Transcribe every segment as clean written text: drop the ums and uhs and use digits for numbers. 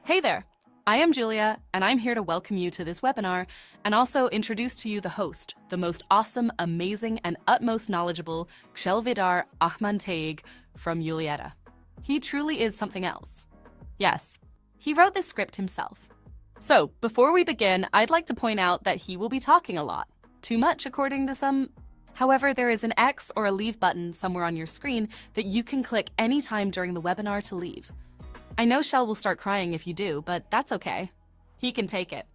Hey there! I am Julia, and I'm here to welcome you to this webinar and also introduce to you the host, the most awesome, amazing, and utmost knowledgeable Kjell-Vidar from Yulieta. He truly is something else. Yes, he wrote this script himself. So, before we begin, I'd like to point out that he will be talking a lot. Too much, according to some. However, there is an X or a leave button somewhere on your screen that you can click anytime during the webinar to leave. I know Kjell will start crying if you do, but that's okay. He can take it.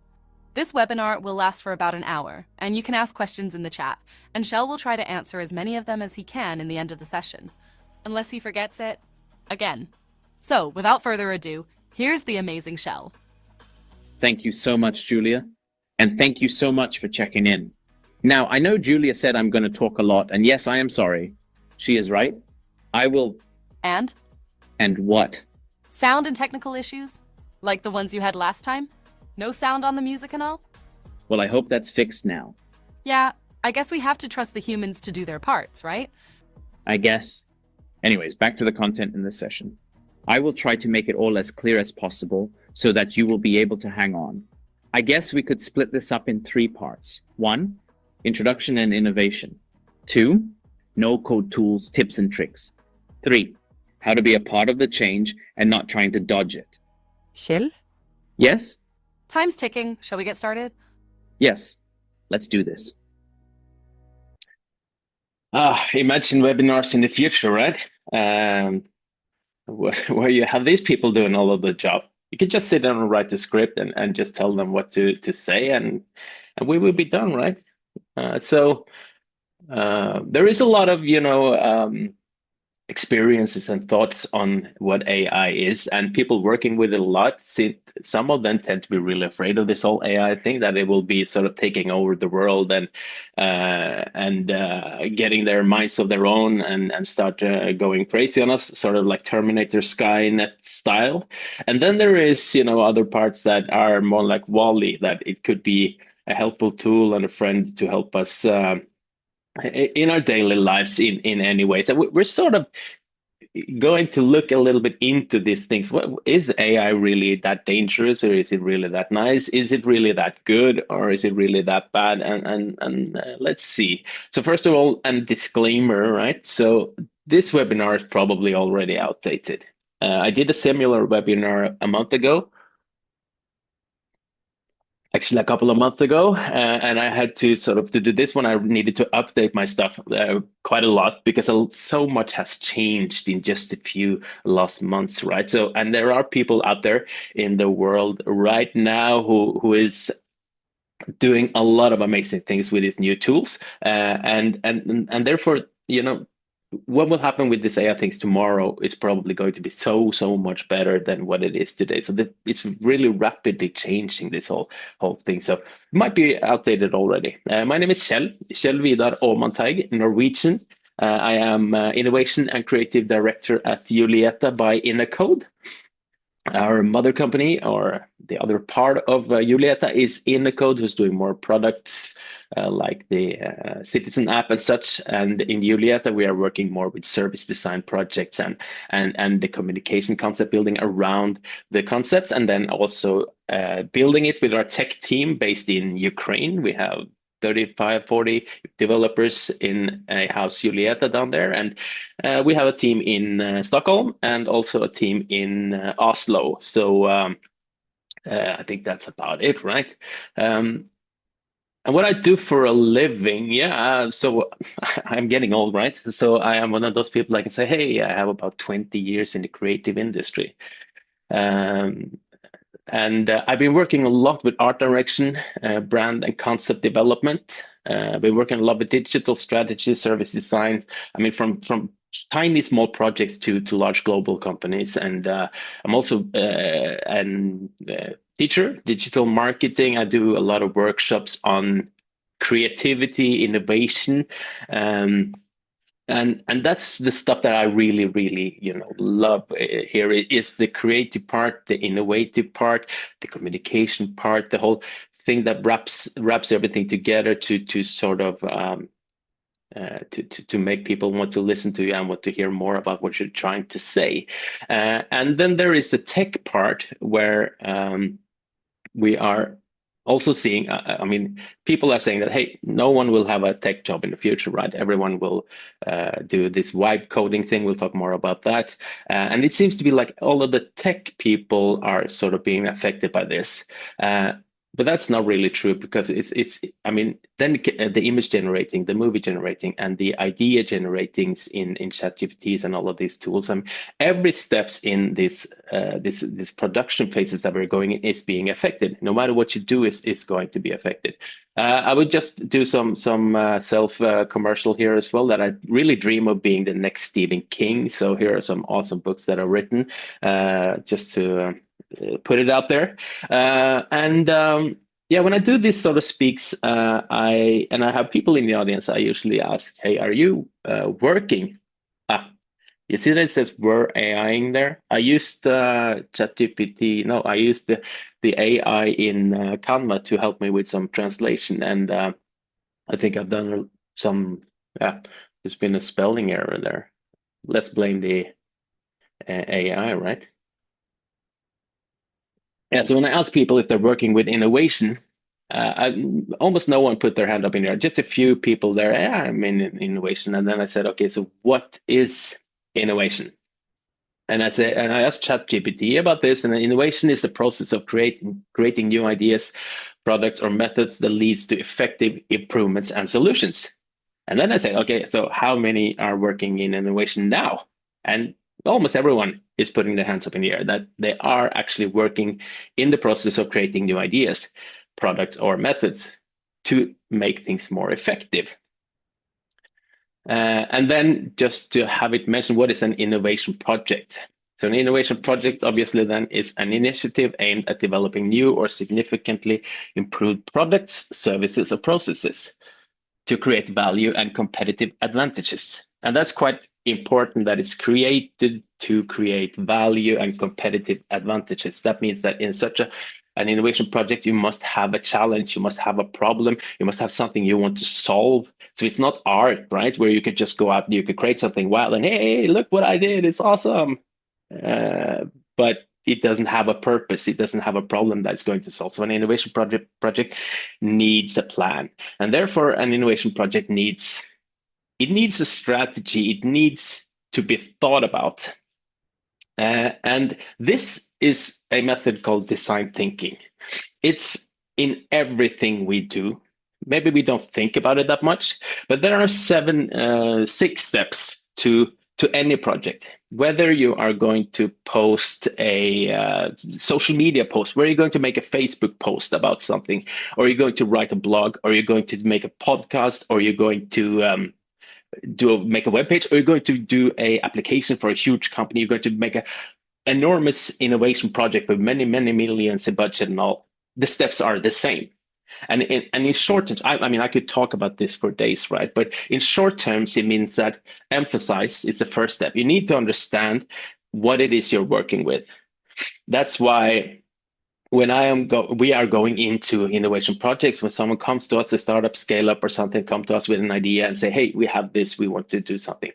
This webinar will last for about an hour, and you can ask questions in the chat, and Kjell will try to answer as many of them as he can in the end of the session. Unless he forgets it, again. So, without further ado, here's the amazing Kjell. Thank you so much, Julia. And thank you so much for checking in. Now, I know Julia said I'm going to talk a lot, and yes, I am sorry. She is right. I will... And? And what? Sound and technical issues? Like the ones you had last time? No sound on the music and all? Well, I hope that's fixed now. Yeah, I guess we have to trust the humans to do their parts, right? I guess. Anyways, back to the content in this session. I will try to make it all as clear as possible so that you will be able to hang on. I guess we could split this up in 3 parts. 1, introduction and innovation. 2, no-code tools, tips and tricks. 3, how to be a part of the change and not trying to dodge it. Kjell? Yes? Time's ticking. Shall we get started? Yes. Let's do this. Imagine webinars in the future, right? Where you have these people doing all of the job. You can just sit down and write the script and just tell them what to say, and we will be done, right? So there is a lot of, experiences and thoughts on what AI is, and people working with it a lot. Some of them tend to be really afraid of this whole AI thing, that it will be sort of taking over the world and getting their minds of their own and start going crazy on us, sort of like Terminator Skynet style. And then there is, other parts that are more like Wall-E, that it could be a helpful tool and a friend to help us in our daily lives in any way. So we're sort of going to look a little bit into these things. What is AI really that dangerous, or is it really that nice? Is it really that good, or is it really that bad? And let's see. So first of all, a disclaimer, right? So this webinar is probably already outdated. I did a similar webinar a month ago, actually a couple of months ago, and I had to to do this one. I needed to update my stuff quite a lot, because so much has changed in just a few last months, right? So, and there are people out there in the world right now who is doing a lot of amazing things with these new tools, and therefore, what will happen with this AI things tomorrow is probably going to be so much better than what it is today. So it's really rapidly changing, this whole thing. So it might be outdated already. My name is Kjell-Vidar Norwegian. I am Innovation and Creative Director at Yulieta by Innocode. Our mother company, or the other part of Yulieta, is Innocode, who's doing more products like the Citizen app and such. And in Yulieta, we are working more with service design projects and the communication concept building around the concepts, and then also building it with our tech team based in Ukraine. We have 35-40 developers in a house Yulieta down there, and we have a team in Stockholm and also a team in Oslo. So I think that's about it, right? And what I do for a living, so I'm getting old, right? So I am one of those people I can say, hey, I have about 20 years in the creative industry. And I've been working a lot with art direction, brand and concept development. I've been working a lot with digital strategy, service design. I mean, from tiny, small projects to large global companies. And I'm also a teacher, digital marketing. I do a lot of workshops on creativity, innovation. And that's the stuff that I really, love here. It is the creative part, the innovative part, the communication part, the whole thing that wraps everything together to sort of to make people want to listen to you and want to hear more about what you're trying to say. And then there is the tech part where we are also seeing, I mean, people are saying that, hey, no one will have a tech job in the future, right? Everyone will do this vibe coding thing. We'll talk more about that. And it seems to be like all of the tech people are sort of being affected by this. But that's not really true, because it's I mean, then the image generating, the movie generating, and the idea generating in ChatGPTs and all of these tools, I mean, every steps in this production phases that we're going in is being affected. No matter what you do is going to be affected. I would just do some self commercial here as well, that I really dream of being the next Stephen King. So here are some awesome books that are written, just to put it out there. Yeah, when I do this sort of speaks, I have people in the audience, I usually ask, hey, are you working? You see that it says we're AIing there? I used ChatGPT. No, I used the AI in Canva to help me with some translation. And I think I've done some, there's been a spelling error there. Let's blame the AI, right? Yeah, so when I ask people if they're working with innovation, almost no one put their hand up in there. Just a few people there. Yeah, I'm in innovation. And then I said, okay, so what is innovation? And I asked ChatGPT about this. And innovation is the process of creating new ideas, products, or methods that leads to effective improvements and solutions. And then I said, okay, so how many are working in innovation now? And almost everyone is putting their hands up in the air, that they are actually working in the process of creating new ideas, products, or methods to make things more effective. And then just to have it mentioned, what is an innovation project? So an innovation project, obviously, then is an initiative aimed at developing new or significantly improved products, services, or processes to create value and competitive advantages. And that's quite important, that it's created to create value and competitive advantages. That means that in such an innovation project, you must have a challenge, you must have a problem, you must have something you want to solve. So it's not art, right? Where you could just go out and you could create something wild and, hey, look what I did, it's awesome. But it doesn't have a purpose. It doesn't have a problem that's going to solve. So an innovation project needs a plan. And therefore, an innovation project needs a strategy. It needs to be thought about. And this is a method called design thinking. It's in everything we do. Maybe we don't think about it that much, but there are 6 steps to any project. Whether you are going to post a social media post, where you're going to make a Facebook post about something, or you're going to write a blog, or you're going to make a podcast, or you're going to make a web page, or you're going to do a application for a huge company, you're going to make an enormous innovation project with many, many millions in budget and all, the steps are the same. And in short terms, I mean, I could talk about this for days, right? But in short terms, it means that emphasize is the first step. You need to understand what it is you're working with. That's why when we are going into innovation projects, when someone comes to us, a startup, scale up or something, come to us with an idea and say, hey, we have this, we want to do something.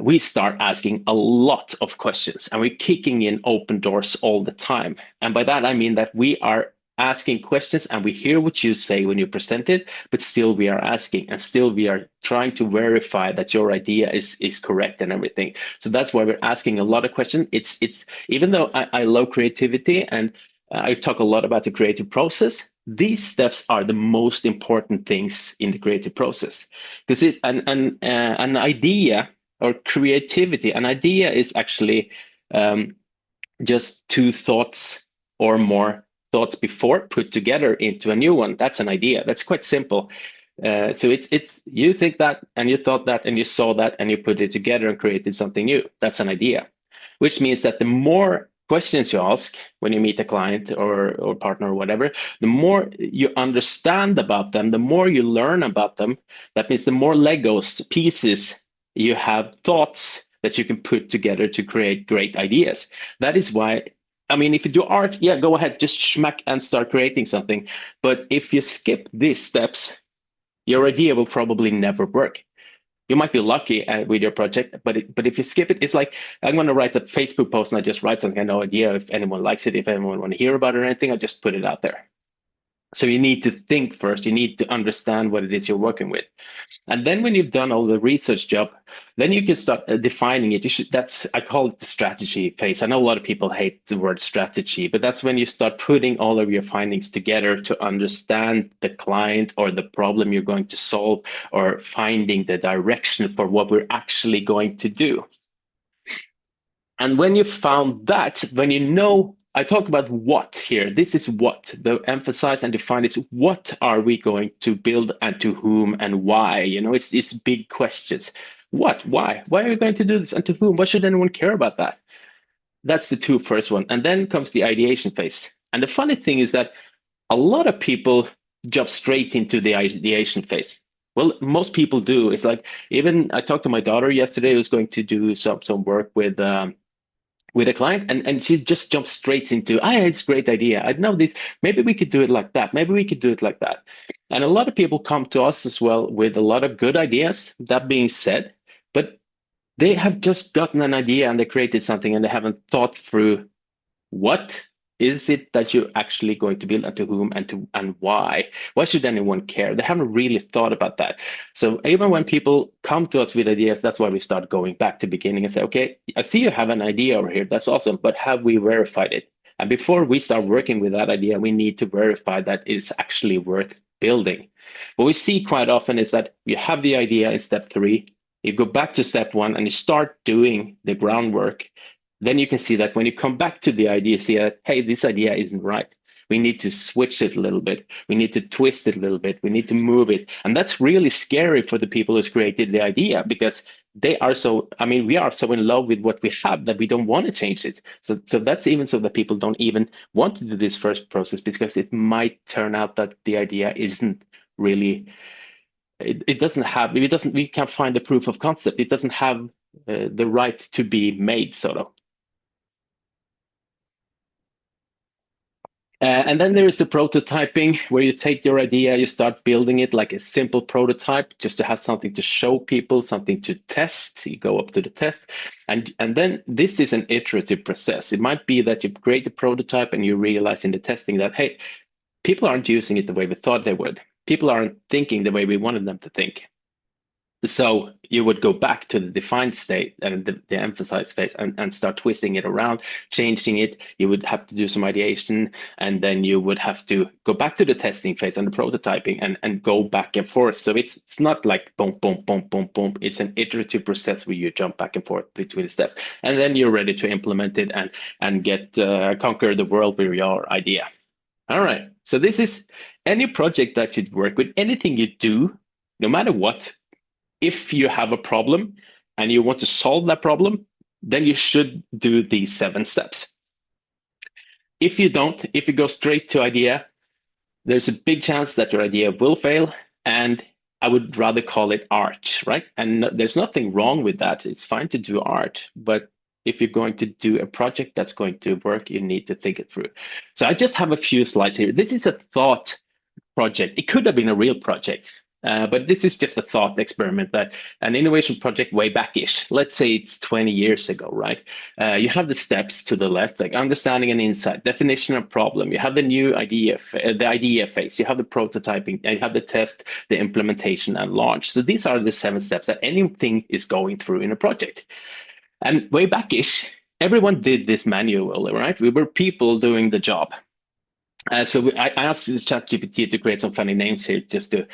We start asking a lot of questions, and we're kicking in open doors all the time. And by that, I mean that we are asking questions and we hear what you say when you present it, but still we are asking, and still we are trying to verify that your idea is correct and everything. So that's why we're asking a lot of questions. It's even though I love creativity and I talk a lot about the creative process, these steps are the most important things in the creative process, because an idea or creativity, an idea is actually just 2 thoughts or more thoughts before put together into a new one. That's an idea. That's quite simple. So it's you think that, and you thought that, and you saw that, and you put it together and created something new. That's an idea, which means that the more questions you ask when you meet a client or partner or whatever, the more you understand about them, the more you learn about them. That means the more Legos pieces you have, thoughts that you can put together to create great ideas. That is why, I mean, if you do art, yeah, go ahead, just smack and start creating something. But if you skip these steps, your idea will probably never work. You might be lucky with your project, but if you skip it, it's like I'm going to write a Facebook post and I just write something. I have no idea if anyone likes it, if anyone want to hear about it or anything. I just put it out there. So you need to think first. You need to understand what it is you're working with. And then when you've done all the research job, then you can start defining it. I call it the strategy phase. I know a lot of people hate the word strategy, but that's when you start putting all of your findings together to understand the client or the problem you're going to solve, or finding the direction for what we're actually going to do. And when you found that, when you know, I talk about what here. This is what the emphasize and define is, what are we going to build and to whom and why? It's big questions. What? Why? Why are we going to do this and to whom? Why should anyone care about that? That's the two first one. And then comes the ideation phase. And the funny thing is that a lot of people jump straight into the ideation phase. Well, most people do. It's like, even I talked to my daughter yesterday, who's going to do some work with a client, and she just jumps straight into, it's a great idea. I know this, maybe we could do it like that. Maybe we could do it like that. And a lot of people come to us as well with a lot of good ideas, that being said, but they have just gotten an idea and they created something and they haven't thought through, what is it that you're actually going to build and to whom and why? Why should anyone care? They haven't really thought about that. So even when people come to us with ideas, that's why we start going back to the beginning and say, okay, I see you have an idea over here. That's awesome. But have we verified it? And before we start working with that idea, we need to verify that it's actually worth building. What we see quite often is that you have the idea in step 3, you go back to step 1 and you start doing the groundwork. Then you can see that when you come back to the idea, see that, hey, this idea isn't right. We need to switch it a little bit. We need to twist it a little bit. We need to move it. And that's really scary for the people who's created the idea, because we are so in love with what we have that we don't want to change it. So that's even so that people don't even want to do this first process, because it might turn out that the idea isn't really, we can't find the proof of concept. It doesn't have the right to be made, sort of. And then there is the prototyping, where you take your idea, you start building it like a simple prototype, just to have something to show people, something to test. You go up to the test. And then this is an iterative process. It might be that you create a prototype and you realize in the testing that, hey, people aren't using it the way we thought they would. People aren't thinking the way we wanted them to think. So you would go back to the defined state and the emphasize phase and start twisting it around, changing it. You would have to do some ideation, and then you would have to go back to the testing phase and the prototyping and go back and forth. So it's not like boom, boom, boom, boom, boom. It's an iterative process where you jump back and forth between the steps. And then you're ready to implement it and get conquer the world with your idea. All right. So this is any project that you work with, anything you do, no matter what. If you have a problem and you want to solve that problem, then you should do these 7 steps. If you don't, if you go straight to idea, there's a big chance that your idea will fail, and I would rather call it art, right? And there's nothing wrong with that. It's fine to do art, but if you're going to do a project that's going to work, you need to think it through. So I just have a few slides here. This is a thought project. It could have been a real project. But this is just a thought experiment, that an innovation project way back-ish, let's say it's 20 years ago, right? You have the steps to the left, like understanding an insight, definition of problem. You have the new idea, the idea phase. You have the prototyping, and you have the test, the implementation, and launch. So these are the 7 steps that anything is going through in a project. And way back-ish, everyone did this manually, right? We were people doing the job. So I asked ChatGPT to create some funny names here, just to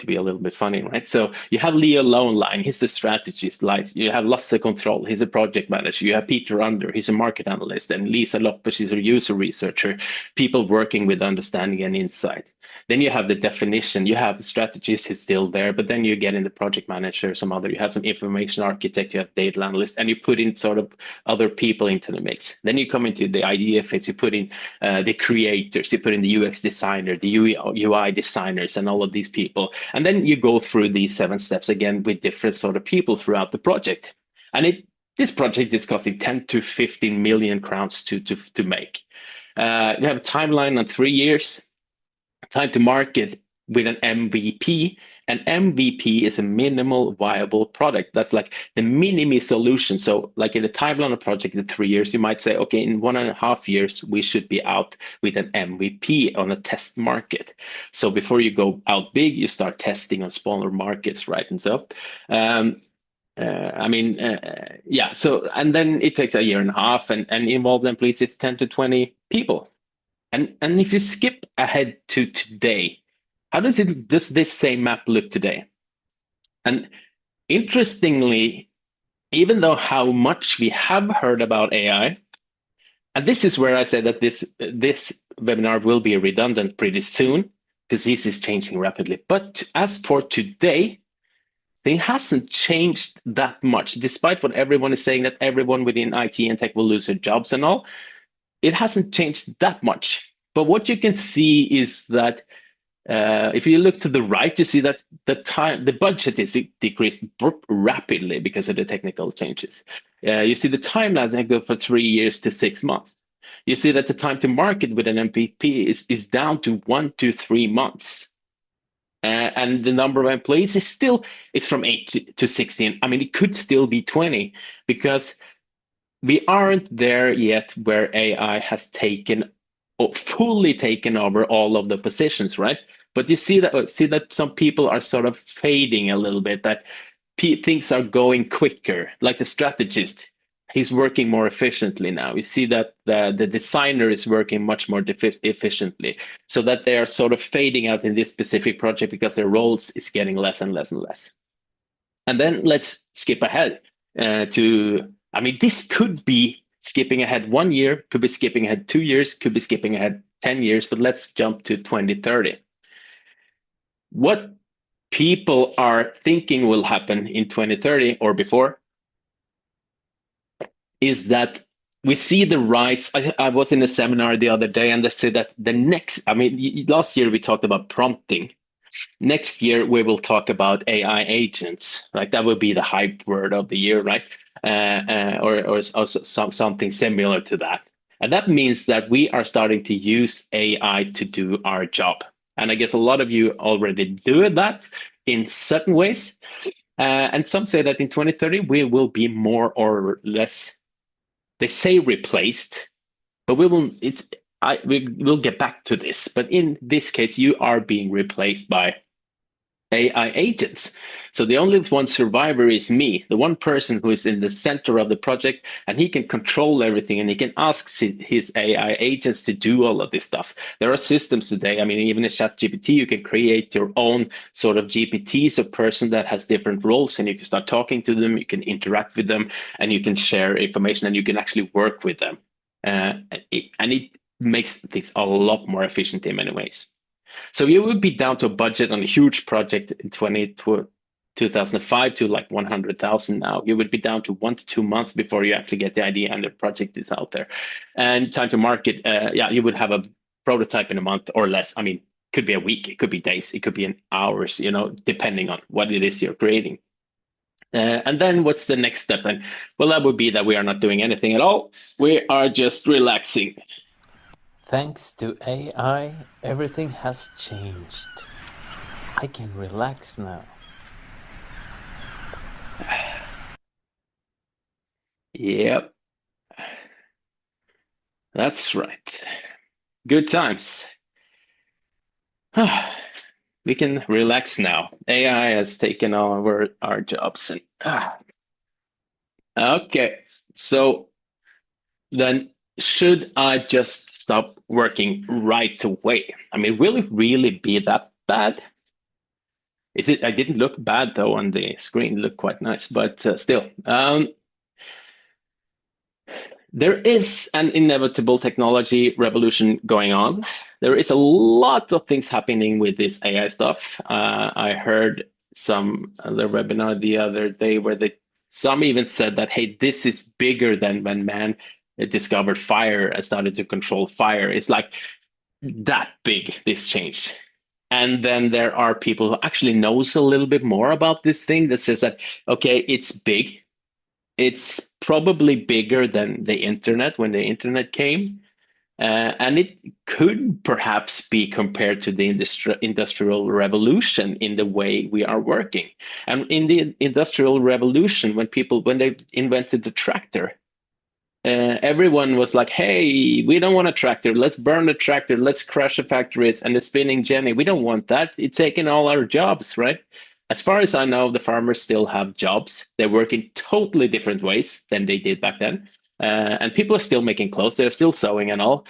be a little bit funny, right? So you have Leo Loneline, he's a strategist. Like, you have Lasse Control, he's a project manager. You have Peter Under, he's a market analyst, and Lisa Loppe, she's a user researcher. People working with understanding and insight. Then you have the definition. You have the strategist is still there, but then you get in the project manager, some other. You have some information architect, you have data analyst, and you put in sort of other people into the mix. Then you come into the idea phase. You put in the creators, you put in the UX designer, the UI designers, and all of these people. And then you go through these 7 steps again with different sort of people throughout the project. And this project is costing 10 to 15 million crowns to make. You have a timeline on 3 years, time to market with an MVP, An MVP is a minimal viable product. That's like the mini solution. So like in a timeline of project in 3 years, you might say, okay, in 1.5 years, we should be out with an MVP on a test market. So before you go out big, you start testing on smaller markets, right? And so, yeah. So, and then it takes 1.5 years, and involved employees is 10 to 20 people. And if you skip ahead to today, how does this same map look today? And interestingly, even though how much we have heard about AI, and this is where I say that this webinar will be redundant pretty soon, because this is changing rapidly. But as for today, it hasn't changed that much, despite what everyone is saying, that everyone within IT and tech will lose their jobs and all. It hasn't changed that much. But what you can see is that if you look to the right, you see that the budget is decreased rapidly because of the technical changes. You see the timelines go from 3 years to 6 months. You see that the time to market with an MVP is down to 1 to 3 months. And the number of employees is from 8 to 16. I mean, it could still be 20, because we aren't there yet where AI has fully taken over all of the positions, right? But you see that some people are sort of fading a little bit, that things are going quicker. Like the strategist, he's working more efficiently now. You see that the designer is working much more efficiently, so that they are sort of fading out in this specific project because their roles is getting less and less and less. And then let's skip ahead this could be skipping ahead 1 year, could be skipping ahead 2 years, could be skipping ahead 10 years, but let's jump to 2030. What people are thinking will happen in 2030 or before is that we see the rise. I was in a seminar the other day, and they said that last year we talked about prompting. Next year, we will talk about AI agents. Like, that will be the hype word of the year, right? Or something similar to that. And that means that we are starting to use AI to do our job. And I guess a lot of you already do that in certain ways. And some say that in 2030, we will be more or less, they say replaced, but we will get back to this. But in this case, you are being replaced by AI agents. So the only one survivor is me, the one person who is in the center of the project, and he can control everything, and he can ask his AI agents to do all of this stuff. There are systems today. I mean, even in ChatGPT, you can create your own sort of GPTs, a person that has different roles, and you can start talking to them, you can interact with them, and you can share information, and you can actually work with them. And it makes things a lot more efficient in many ways. So you would be down to a budget on a huge project in 2005 to like 100,000 now. You would be down to 1 to 2 months before you actually get the idea and the project is out there. And time to market, you would have a prototype in a month or less. I mean, could be a week, it could be days, it could be in hours, depending on what it is you're creating. And then what's the next step then? Well, that would be that we are not doing anything at all. We are just relaxing. Thanks to AI, everything has changed. I can relax now. Yep. That's right. Good times. We can relax now. AI has taken over our jobs. Okay, so then should I just stop working right away? I mean, will it really be that bad? I didn't look bad though on the screen, it looked quite nice, but still. There is an inevitable technology revolution going on. There is a lot of things happening with this AI stuff. I heard some other webinar the other day where some even said that, hey, this is bigger than when man discovered fire and started to control fire. It's like that big, this change. And then there are people who actually knows a little bit more about this thing that says that, okay, it's big. It's probably bigger than the internet when the internet came. And it could perhaps be compared to the industrial revolution in the way we are working. And in the industrial revolution, when they invented the tractor, everyone was like, hey, we don't want a tractor. Let's burn the tractor. Let's crash the factories and the spinning jenny. We don't want that. It's taking all our jobs, right? As far as I know, the farmers still have jobs. They work in totally different ways than they did back then. And people are still making clothes. They're still sewing and all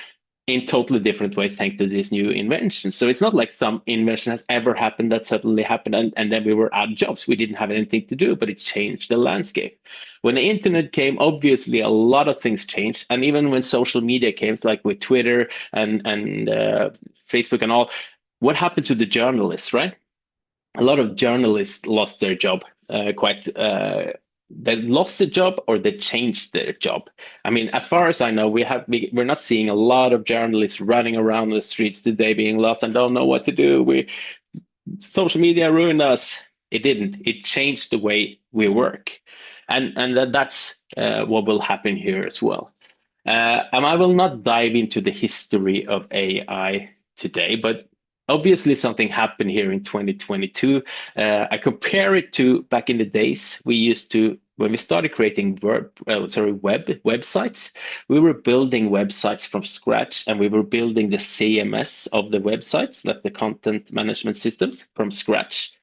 in totally different ways thanks to this new invention. So it's not like some invention has ever happened that suddenly happened and then we were out of jobs. We didn't have anything to do, but it changed the landscape. When the internet came, obviously a lot of things changed. And even when social media came, like with Twitter and Facebook and all, what happened to the journalists, right? A lot of journalists lost their job they lost the job or they changed their job. I mean, as far as I know, we're not seeing a lot of journalists running around the streets today being lost and don't know what to do. Social media ruined us. It didn't. It changed the way we work, and that's what will happen here as well. And I will not dive into the history of AI today, but obviously something happened here in 2022. I compare it to back in the days we used to, when we started creating websites, we were building websites from scratch and we were building the CMS of the websites, like the content management systems, from scratch.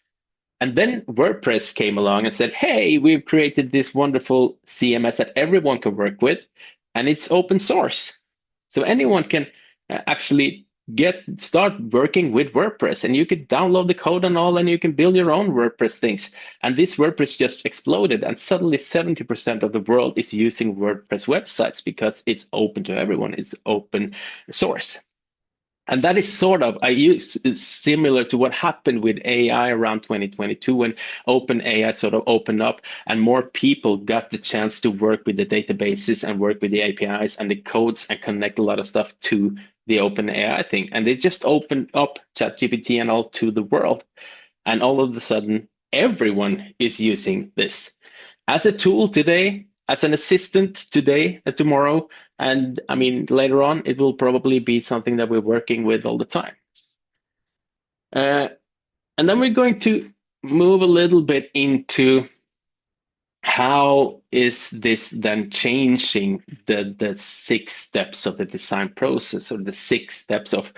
And then WordPress came along and said, hey, we've created this wonderful CMS that everyone can work with, and it's open source. So anyone can actually start working with WordPress, and you could download the code and all, and you can build your own WordPress things. And this WordPress just exploded, and suddenly 70% of the world is using WordPress websites because it's open to everyone. It's open source. And that is sort of, similar to what happened with AI around 2022 when OpenAI sort of opened up and more people got the chance to work with the databases and work with the APIs and the codes and connect a lot of stuff to the OpenAI thing. And they just opened up ChatGPT and all to the world. And all of a sudden, everyone is using this as a tool today, as an assistant today and tomorrow. And I mean, later on, it will probably be something that we're working with all the time. And then we're going to move a little bit into how is this then changing the 6 steps of the design process, or the 6 steps of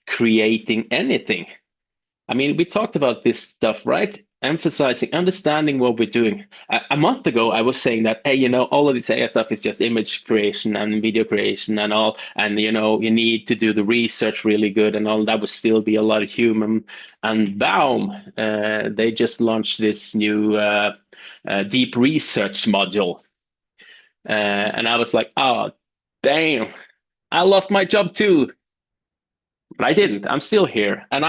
creating anything. I mean, we talked about this stuff, right? Emphasizing, understanding what we're doing. A month ago, I was saying that, hey, all of this AI stuff is just image creation and video creation and all. And, you need to do the research really good and all. That would still be a lot of human. And boom, they just launched this new deep research module. And I was like, oh, damn, I lost my job too. But I didn't. I'm still here. And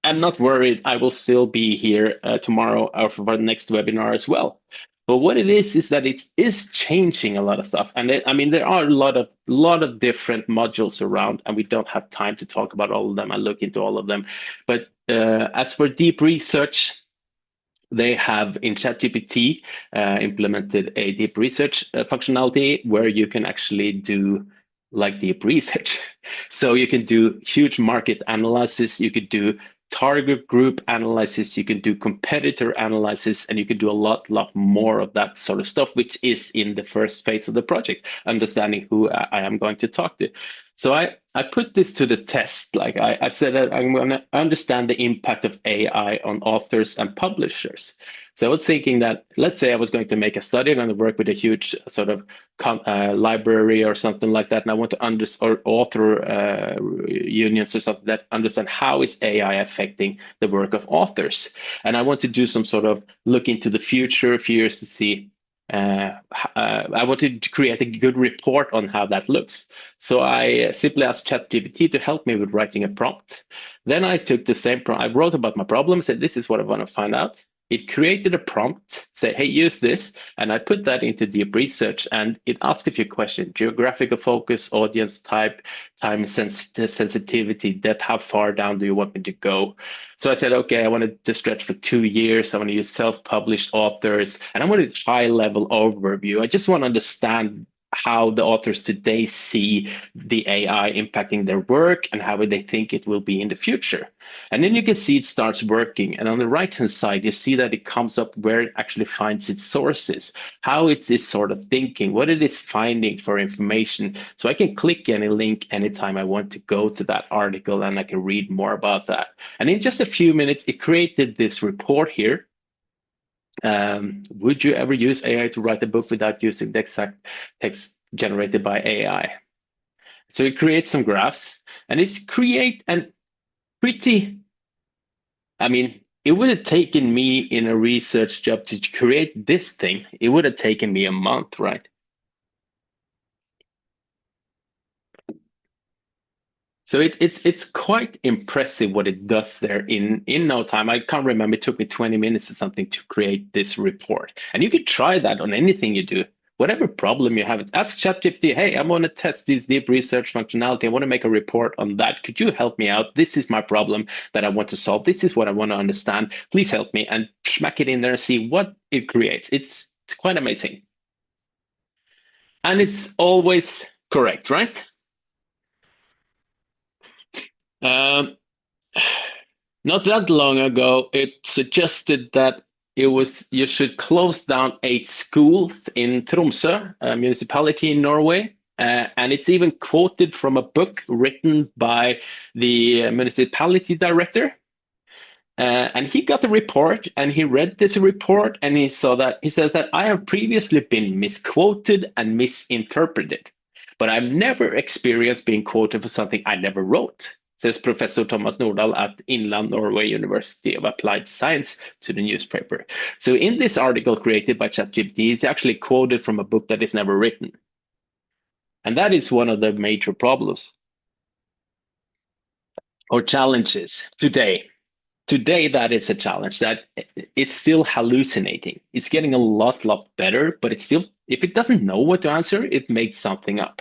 I'm not worried. I will still be here tomorrow or for the next webinar as well. But what it is that it is changing a lot of stuff. And there are a lot of different modules around, and we don't have time to talk about all of them. I look into all of them. But as for deep research, they have in ChatGPT implemented a deep research functionality where you can actually do like deep research. So you can do huge market analysis. You could do target group analysis, you can do competitor analysis, and you can do a lot more of that sort of stuff, which is in the first phase of the project, understanding who I am going to talk to. So I put this to the test. Like I said, that I'm going to understand the impact of AI on authors and publishers. So I was thinking that, let's say I was going to make a study, I'm going to work with a huge sort of library or something like that, and I want to or author unions or something that understand how is AI affecting the work of authors. And I want to do some sort of look into the future a few years to see. I wanted to create a good report on how that looks. So I simply asked ChatGPT to help me with writing a prompt. Then I took the same prompt. I wrote about my problem, said, this is what I want to find out. It created a prompt, say, hey, use this. And I put that into deep research, and it asked a few questions: geographical focus, audience type, time sensitivity, depth, how far down do you want me to go? So I said, okay, I wanted to stretch for 2 years. I want to use self-published authors, and I wanted a high-level overview. I just want to understand how the authors today see the AI impacting their work and how they think it will be in the future. And then you can see it starts working. And on the right-hand side, you see that it comes up where it actually finds its sources, how it is sort of thinking, what it is finding for information. So I can click any link anytime I want to go to that article, and I can read more about that. And in just a few minutes, it created this report here. Would you ever use AI to write a book without using the exact text generated by AI? So it creates some graphs, and it's create an pretty, I mean, it would have taken me in a research job to create this thing. It would have taken me a month, right? So it's quite impressive what it does there in no time. I can't remember, it took me 20 minutes or something to create this report. And you could try that on anything you do. Whatever problem you have, ask ChatGPT, hey, I want to test this deep research functionality. I want to make a report on that. Could you help me out? This is my problem that I want to solve. This is what I want to understand. Please help me, and smack it in there and see what it creates. It's quite amazing. And it's always correct, right? Not that long ago, it suggested that you should close down 8 schools in Tromsø, a municipality in Norway. And it's even quoted from a book written by the municipality director. And he got the report, and he read this report, and he says that I have previously been misquoted and misinterpreted, but I've never experienced being quoted for something I never wrote, says Professor Thomas Nordahl at Inland Norway University of Applied Science to the newspaper. So in this article created by ChatGPT, he's actually quoted from a book that is never written. And that is one of the major problems or challenges today. Today, that is a challenge, that it's still hallucinating. It's getting a lot better, but it's still, if it doesn't know what to answer, it makes something up.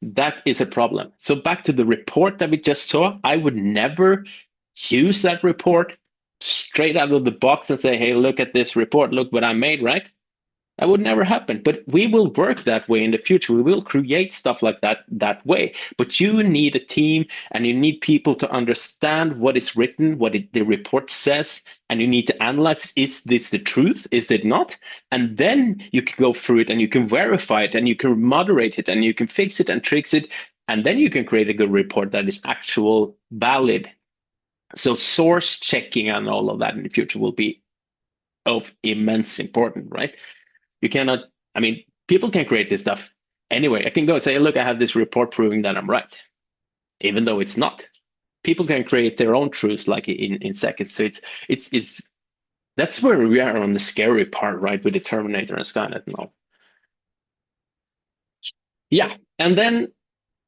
That is a problem. So back to the report that we just saw, I would never use that report straight out of the box and say, hey, look at this report, look what I made, right? That would never happen. But we will work that way in the future. We will create stuff like that way. But you need a team, and you need people to understand what is written, what the report says, and you need to analyze, is this the truth? Is it not? And then you can go through it, and you can verify it, and you can moderate it, and you can fix it and tricks it, and then you can create a good report that is actual valid. So source checking and all of that in the future will be of immense importance, right? You cannot, I mean, people can create this stuff anyway. I can go and say, look, I have this report proving that I'm right, even though it's not. People can create their own truths like in seconds. So it's that's where we are on the scary part, right? With the Terminator and Skynet and all. Yeah, and then,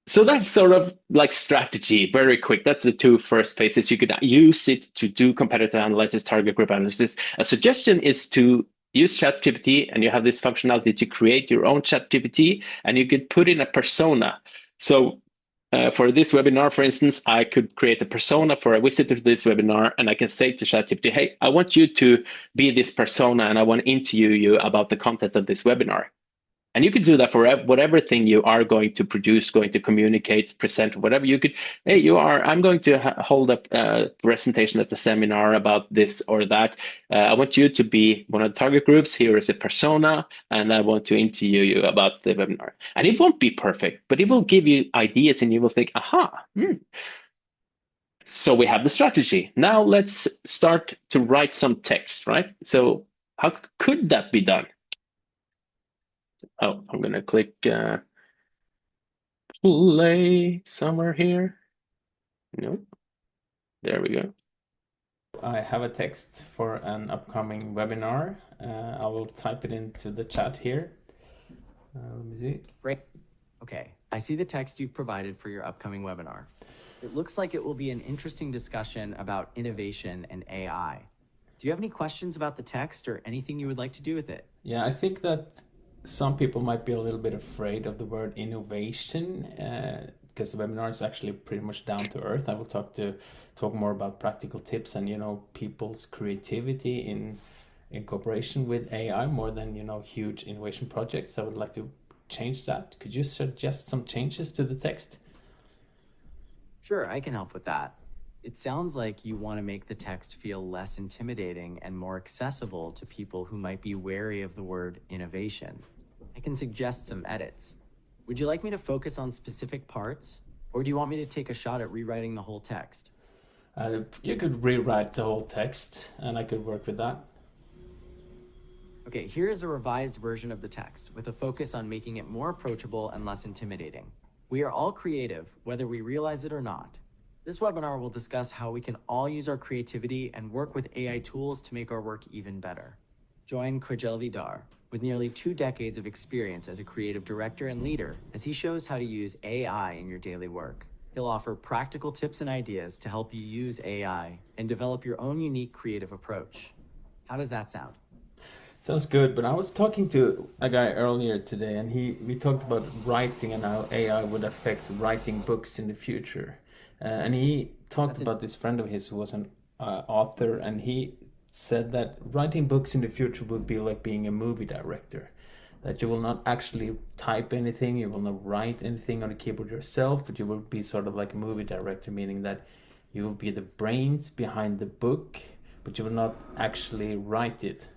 so that's sort of like strategy, very quick. That's the 2 first phases. You could use it to do competitor analysis, target group analysis. A suggestion is to use ChatGPT, and you have this functionality to create your own ChatGPT, and you could put in a persona. So for this webinar, for instance, I could create a persona for a visitor to this webinar, and I can say to ChatGPT, hey, I want you to be this persona, and I want to interview you about the content of this webinar. And you could do that for whatever thing you are going to produce, going to communicate, present, whatever. You could, hey, I'm going to hold a presentation at the seminar about this or that. I want you to be one of the target groups. Here is a persona, and I want to interview you about the webinar. And it won't be perfect, but it will give you ideas, and you will think, aha. So we have the strategy. Now let's start to write some text, right? So how could that be done? Oh, I'm going to click play somewhere here. No, there we go. I have a text for an upcoming webinar. I will type it into the chat here. Let me see. Great. Okay, I see the text you've provided for your upcoming webinar. It looks like it will be an interesting discussion about innovation and AI. Do you have any questions about the text or anything you would like to do with it? Yeah, I think that some people might be a little bit afraid of the word innovation because the webinar is actually pretty much down to earth. I will talk more about practical tips and, people's creativity in cooperation with AI more than, huge innovation projects. So I would like to change that? Could you suggest some changes to the text? Sure, I can help with that. It sounds like you want to make the text feel less intimidating and more accessible to people who might be wary of the word innovation. I can suggest some edits. Would you like me to focus on specific parts, or do you want me to take a shot at rewriting the whole text? You could rewrite the whole text, and I could work with that. Okay, here is a revised version of the text with a focus on making it more approachable and less intimidating. We are all creative, whether we realize it or not. This webinar will discuss how we can all use our creativity and work with AI tools to make our work even better. Join Kjell-Vidar, with nearly 2 decades of experience as a creative director and leader, as he shows how to use AI in your daily work. He'll offer practical tips and ideas to help you use AI and develop your own unique creative approach. How does that sound? Sounds good, but I was talking to a guy earlier today, and we talked about writing and how AI would affect writing books in the future. And he talked about this friend of his who was an author, and he said that writing books in the future will be like being a movie director. That you will not actually type anything, you will not write anything on the keyboard yourself, but you will be sort of like a movie director, meaning that you will be the brains behind the book, but you will not actually write it.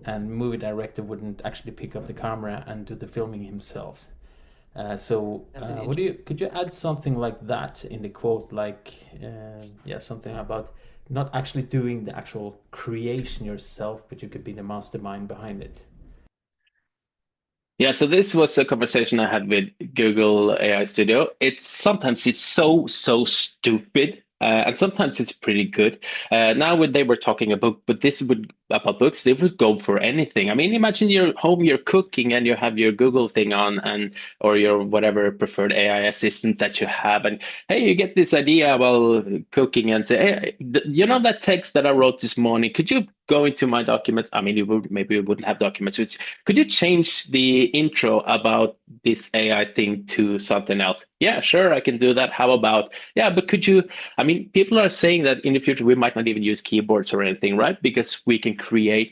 And movie director wouldn't actually pick up the camera and do the filming himself. Could you add something like that in the quote, something about not actually doing the actual creation yourself, but you could be the mastermind behind it? Yeah, so this was a conversation I had with Google AI Studio. Sometimes it's so stupid, and sometimes it's pretty good. Now when they were talking about books, they would go for anything. I mean, imagine you're home, you're cooking, and you have your Google thing on, or your whatever preferred AI assistant that you have, and hey, you get this idea while cooking and say, hey, that text that I wrote this morning, could you go into my documents? I mean, you wouldn't have documents. Could you change the intro about this AI thing to something else? Yeah, sure, I can do that. How about, yeah, but could you, I mean, people are saying that in the future, we might not even use keyboards or anything, right? Because we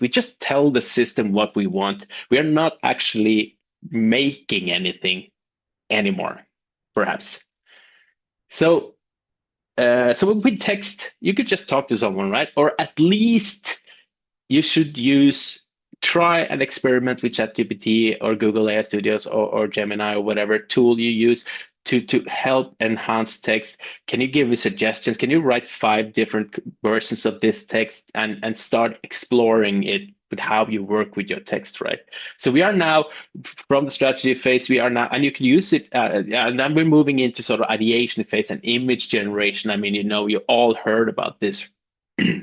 just tell the system what we want. We are not actually making anything anymore, perhaps. So with text, you could just talk to someone, right? Or at least you should try an experiment with ChatGPT or Google AI Studios or Gemini or whatever tool you use to help enhance text. Can you give me suggestions? Can you write 5 different versions of this text and start exploring it with how you work with your text, right? So we are now from the strategy phase, and you can use it, and then we're moving into sort of ideation phase and image generation. I mean, you all heard about this.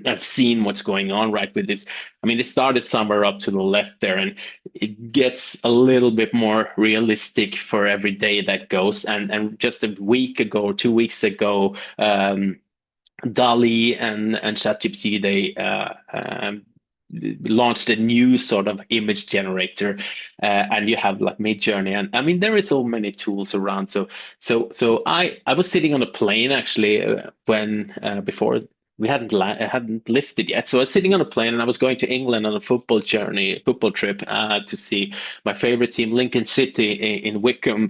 I've seen what's going on right with this. I mean, it started somewhere up to the left there, and it gets a little bit more realistic for every day that goes. And just a week ago or 2 weeks ago, DALL-E and ChatGPT, they launched a new sort of image generator, and you have like Midjourney, and I mean there is so many tools around. So I was sitting on a plane actually when before we hadn't lifted yet. So I was sitting on a plane and I was going to England on a football trip to see my favorite team, Lincoln City in Wickham.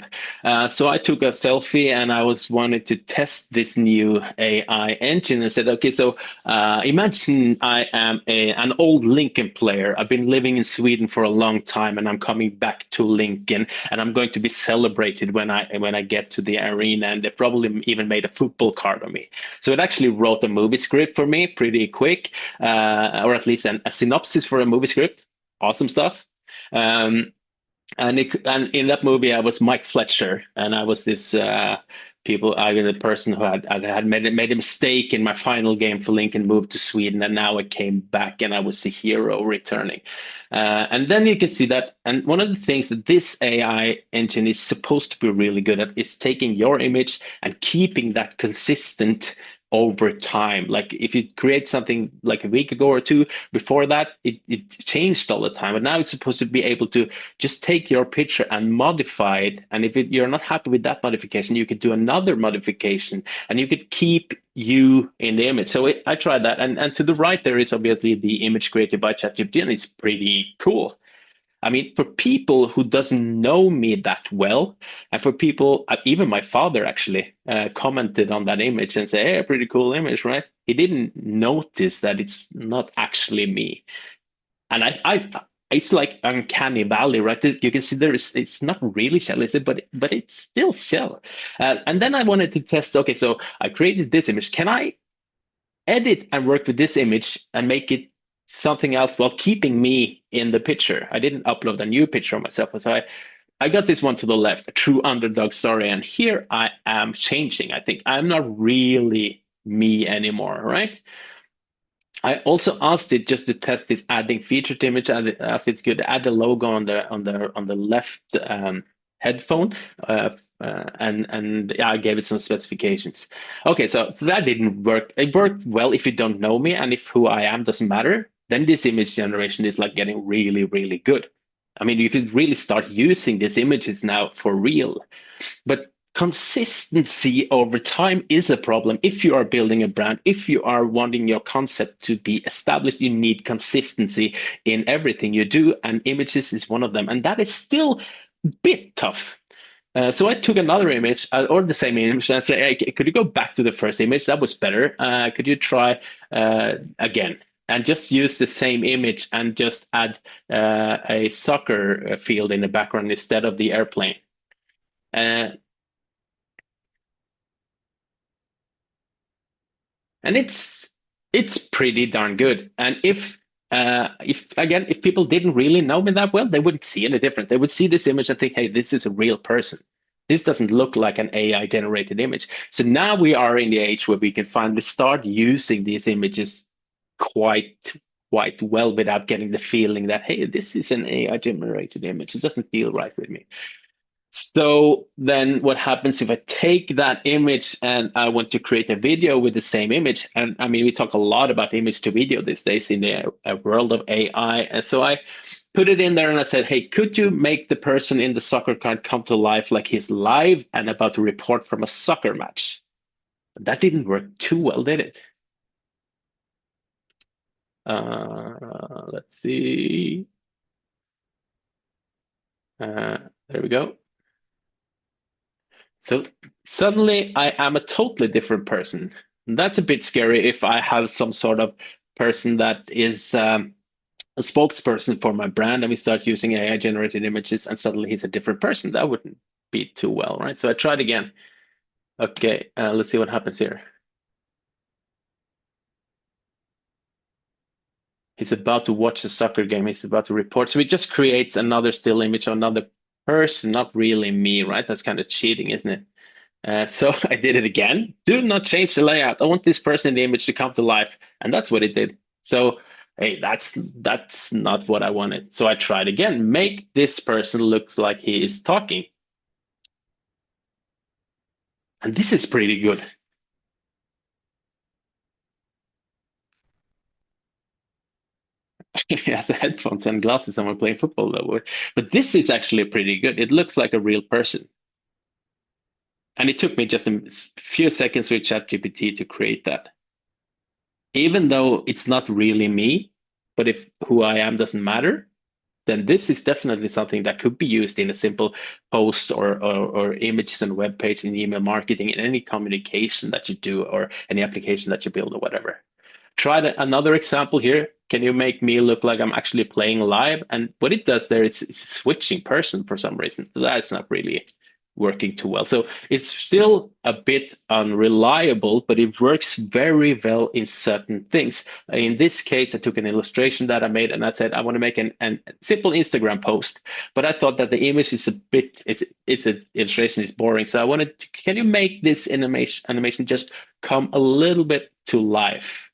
So I took a selfie and I wanted to test this new AI engine and said, okay, so imagine I am an old Lincoln player. I've been living in Sweden for a long time and I'm coming back to Lincoln and I'm going to be celebrated when I get to the arena, and they probably even made a football card of me. So it actually wrote a movie script for me pretty quick, or at least a synopsis for a movie script. Awesome stuff. And in that movie, I was Mike Fletcher, and I was this the person who had made a mistake in my final game for Lincoln, moved to Sweden, and now I came back, and I was the hero returning. And then you can see that, and one of the things that this AI engine is supposed to be really good at is taking your image and keeping that consistent over time. Like if you create something like a week ago or 2 before that, it changed all the time. And now it's supposed to be able to just take your picture and modify it. And if you're not happy with that modification, you could do another modification and you could keep you in the image. So I tried that. And to the right, there is obviously the image created by ChatGPT, and it's pretty cool. I mean, for people who doesn't know me that well, and for people, even my father actually commented on that image and say, "Hey, pretty cool image, right?" He didn't notice that it's not actually me, and it's like uncanny valley, right? You can see it's not really Shell, is it? But it's still Shell. And then I wanted to test. Okay, so I created this image. Can I edit and work with this image and make it something else while keeping me in the picture? I didn't upload a new picture of myself, so I got this one to the left, a true underdog story, and here I am changing. I think I'm not really me anymore, right? I also asked it just to test this adding featured image. I asked it to add a logo on the left headphone, and yeah, I gave it some specifications. Okay, so that didn't work. It worked well if you don't know me and if who I am doesn't matter. Then this image generation is like getting really, really good. I mean, you could really start using these images now for real. But consistency over time is a problem. If you are building a brand, if you are wanting your concept to be established, you need consistency in everything you do, and images is one of them. And that is still a bit tough. So I took another image or the same image and I said, hey, could you go back to the first image? That was better. Could you try again? And just use the same image and just add a soccer field in the background instead of the airplane. And it's pretty darn good. And if people didn't really know me that well, they wouldn't see any different. They would see this image and think, hey, this is a real person. This doesn't look like an AI generated image. So now we are in the age where we can finally start using these images quite well without getting the feeling that, hey, this is an AI generated image. It doesn't feel right with me. So then what happens if I take that image and I want to create a video with the same image? And I mean, we talk a lot about image to video these days in the world of AI. And so I put it in there and I said, hey, could you make the person in the soccer card come to life like he's live and about to report from a soccer match? That didn't work too well, did it? Let's see. There we go. So suddenly I am a totally different person. And that's a bit scary if I have some sort of person that is a spokesperson for my brand and we start using AI generated images and suddenly he's a different person. That wouldn't be too well, right? So I tried again. Okay, let's see what happens here. He's about to watch a soccer game. He's about to report. So it just creates another still image of another person, not really me, right? That's kind of cheating, isn't it? So I did it again. Do not change the layout. I want this person in the image to come to life. And that's what it did. So, hey, that's not what I wanted. So I tried again. Make this person look like he is talking. And this is pretty good. He has headphones and glasses and we're playing football though. But this is actually pretty good. It looks like a real person. And it took me just a few seconds with ChatGPT to create that. Even though it's not really me, but if who I am doesn't matter, then this is definitely something that could be used in a simple post or images on a web page, in email marketing, in any communication that you do or any application that you build or whatever. Try another example here. Can you make me look like I'm actually playing live? And what it does there is it's switching person for some reason. That's not really working too well. So it's still a bit unreliable, but it works very well in certain things. In this case, I took an illustration that I made and I said, I want to make a simple Instagram post, but I thought that the image is a bit, it's an illustration is boring. So I wanted to, can you make this animation just come a little bit to life?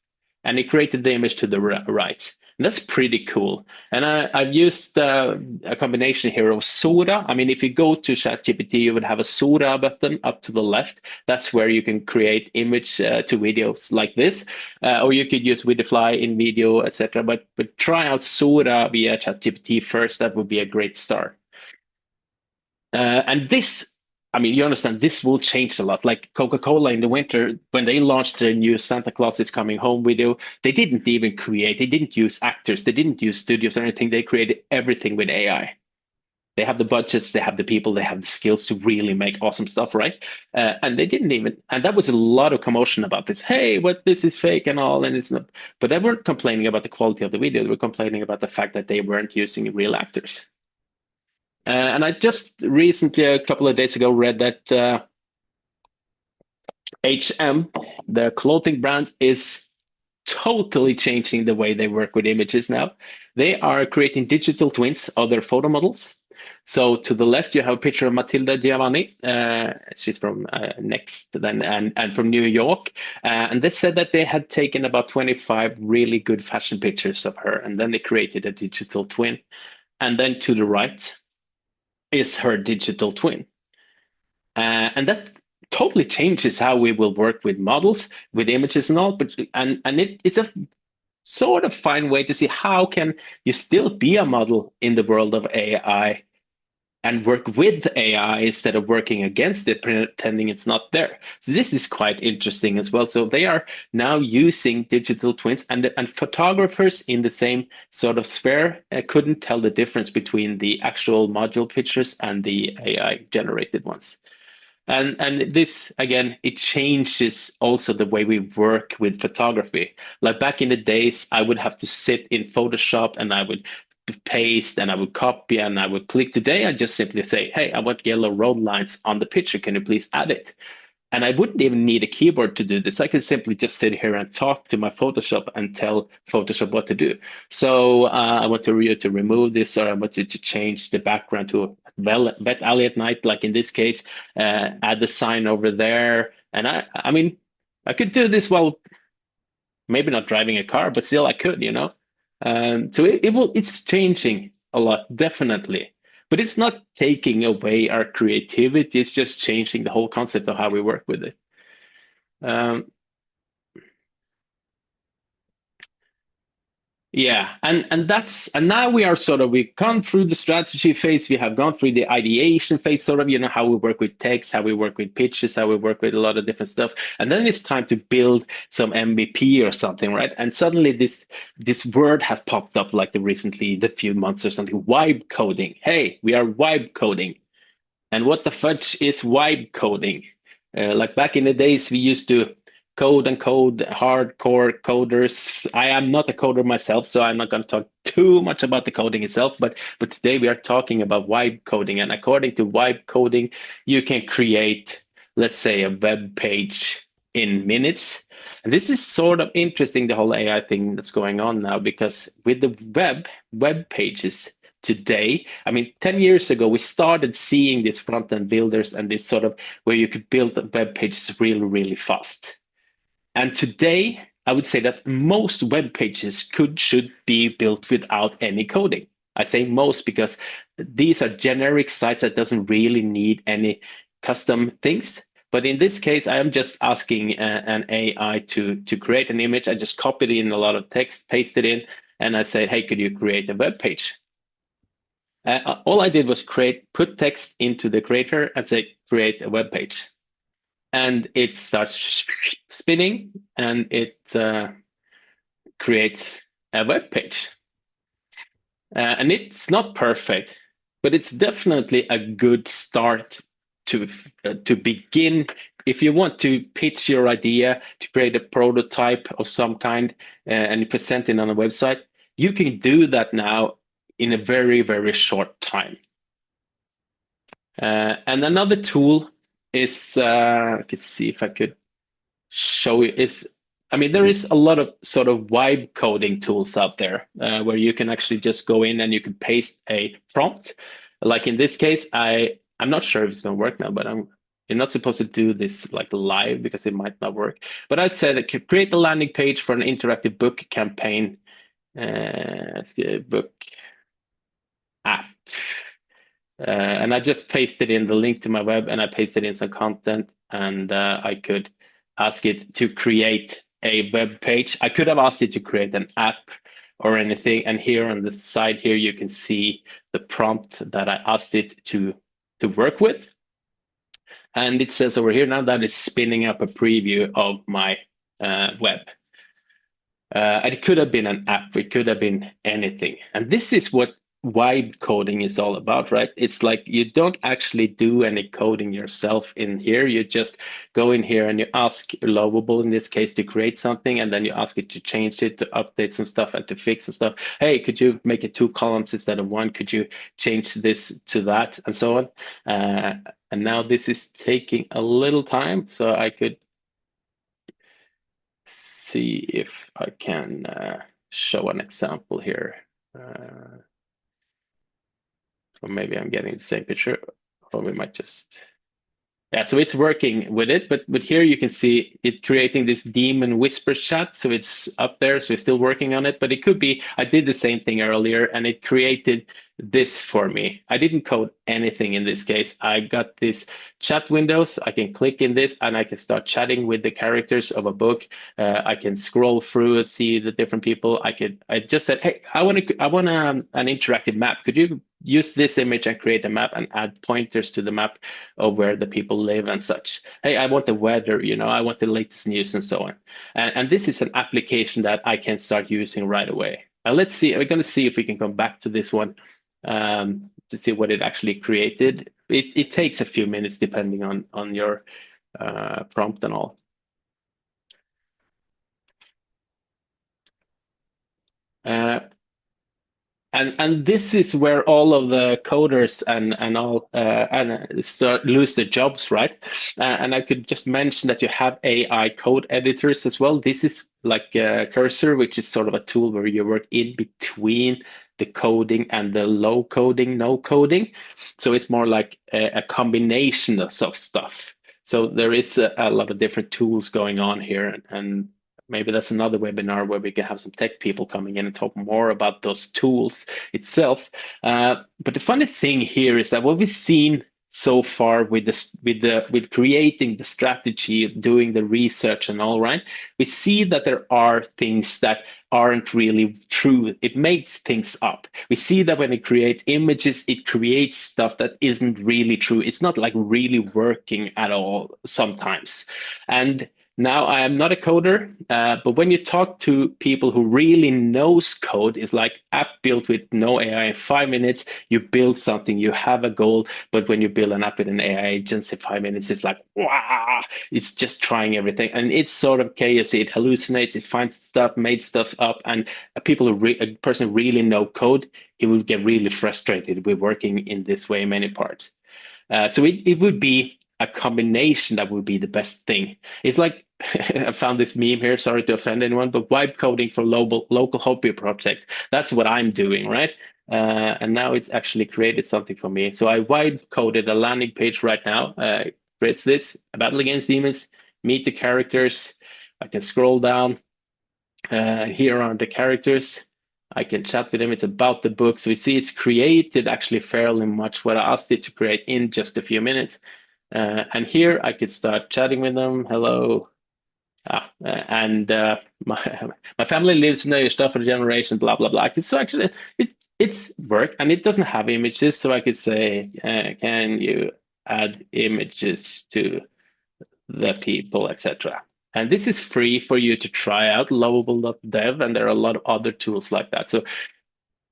And it created the image to the right. And that's pretty cool. And I've used a combination here of Sora. I mean, if you go to ChatGPT, you would have a Sora button up to the left. That's where you can create image to videos like this. Or you could use Widify in video, etc. But try out Sora via ChatGPT first. That would be a great start. And this, I mean, you understand this will change a lot. Like Coca-Cola in the winter, when they launched their new Santa Claus is Coming Home video, they didn't use actors, they didn't use studios or anything. They created everything with AI. They have the budgets, they have the people, they have the skills to really make awesome stuff, right? And they didn't even, and that was a lot of commotion about this. Hey, what, this is fake and all, and it's not. But they weren't complaining about the quality of the video. They were complaining about the fact that they weren't using real actors. And I just recently, a couple of days ago, read that H&M, the clothing brand, is totally changing the way they work with images now. They are creating digital twins of their photo models. So to the left, you have a picture of Matilda Giovanni. She's from Next then, and from New York. And they said that they had taken about 25 really good fashion pictures of her, and then they created a digital twin. And then to the right is her digital twin. And that totally changes how we will work with models, with images and all. But it's a sort of fine way to see how can you still be a model in the world of AI and work with AI instead of working against it, pretending it's not there. So this is quite interesting as well. So they are now using digital twins, and photographers in the same sort of sphere couldn't tell the difference between the actual module pictures and the AI generated ones. And this, again, it changes also the way we work with photography. Like back in the days, I would have to sit in Photoshop and I would paste and I would copy and I would click. Today, I just simply say, hey, I want yellow road lines on the picture. Can you please add it? And I wouldn't even need a keyboard to do this. I could simply just sit here and talk to my Photoshop and tell Photoshop what to do. So I want to remove this, or I want you to change the background to wet alley at night, like in this case, add the sign over there. And I mean, I could do this while maybe not driving a car, but still I could, you know. So it's changing a lot, definitely. But it's not taking away our creativity. It's just changing the whole concept of how we work with it. Yeah, and now we are we've gone through the strategy phase, we have gone through the ideation phase, how we work with text, how we work with pitches, how we work with a lot of different stuff, and then it's time to build some MVP or something, right? And suddenly this word has popped up like the few months or something, vibe coding. Hey, we are vibe coding, and what the fudge is vibe coding? Like back in the days, we used to code hardcore coders. I am not a coder myself, so I'm not going to talk too much about the coding itself, but today we are talking about vibe coding. And according to vibe coding, you can create, let's say, a web page in minutes. And this is sort of interesting, the whole AI thing that's going on now, because with the web pages today, I mean, 10 years ago, we started seeing these front-end builders and this sort of where you could build web pages really, really fast. And today, I would say that most web pages should be built without any coding. I say most because these are generic sites that doesn't really need any custom things. But in this case, I am just asking an AI to create an image. I just copied in a lot of text, pasted in, and I say, hey, could you create a web page? All I did was put text into the creator and say, create a web page. And it starts spinning, and it creates a web page. And it's not perfect, but it's definitely a good start to begin. If you want to pitch your idea, to create a prototype of some kind, and you present it on a website, you can do that now in a very, very short time. And another tool is, I can see if I could show you, there is a lot of sort of vibe coding tools out there where you can actually just go in and you can paste a prompt. Like in this case, I'm not sure if it's going to work now, but you're not supposed to do this like live because it might not work. But I said I could create a landing page for an interactive book campaign, book app. And I just pasted in the link to my web, and I pasted in some content, and I could ask it to create a web page. I could have asked it to create an app or anything. And here on the side here, you can see the prompt that I asked it to work with. And it says over here now that it's spinning up a preview of my web. And it could have been an app, it could have been anything. And this is what vibe coding is all about, right? It's like you don't actually do any coding yourself in here. You just go in here and you ask Lovable, in this case, to create something, and then you ask it to change it, to update some stuff, and to fix some stuff. Hey, could you make it 2 columns instead of 1? Could you change this to that, and so on? And now this is taking a little time, so I could see if I can show an example here. So maybe I'm getting the same picture, or we might just, yeah, so it's working with it, but here you can see it creating this demon whisper chat. So it's up there, so we're still working on it, but it could be, I did the same thing earlier and it created this for me. I didn't code anything in this case. I got this chat windows. I can click in this and I can start chatting with the characters of a book. I can scroll through and see the different people. I just said, hey, I want an interactive map. Could you use this image and create a map and add pointers to the map of where the people live and such? Hey, I want the weather, I want the latest news and so on. And this is an application that I can start using right away. Now let's see, we're going to see if we can come back to this one to see what it actually created. It takes a few minutes depending on your prompt and all. And this is where all of the coders and all lose their jobs, right? And I could just mention that you have AI code editors as well. This is like Cursor, which is sort of a tool where you work in between the coding and the low coding, no coding. So it's more like a combination of stuff. So there is a lot of different tools going on here, and maybe that's another webinar where we can have some tech people coming in and talk more about those tools itself. But the funny thing here is that what we've seen so far with creating the strategy, doing the research and all, right, we see that there are things that aren't really true. It makes things up. We see that when it creates images, it creates stuff that isn't really true. It's not like really working at all sometimes. And now, I am not a coder, but when you talk to people who really knows code, it's like app built with no AI in 5 minutes, you build something, you have a goal, but when you build an app with an AI agent in 5 minutes, it's like, wow, it's just trying everything. And it's sort of chaos, it hallucinates, it finds stuff, made stuff up, and a person who really know code, he will get really frustrated with working in this way in many parts. So it would be a combination that would be the best thing. It's like, I found this meme here, sorry to offend anyone, but vibe coding for local hobby project. That's what I'm doing, right? And now it's actually created something for me. So I vibe coded a landing page right now. Creates this, a battle against demons, meet the characters. I can scroll down. Here are the characters. I can chat with them. It's about the book. So we see it's created actually fairly much what I asked it to create in just a few minutes. And here I could start chatting with them. Hello. My family lives in the stuff for the generation, blah, blah, blah. So actually, it's work, and it doesn't have images. So I could say, can you add images to the people, etc. And this is free for you to try out, lovable.dev, and there are a lot of other tools like that. So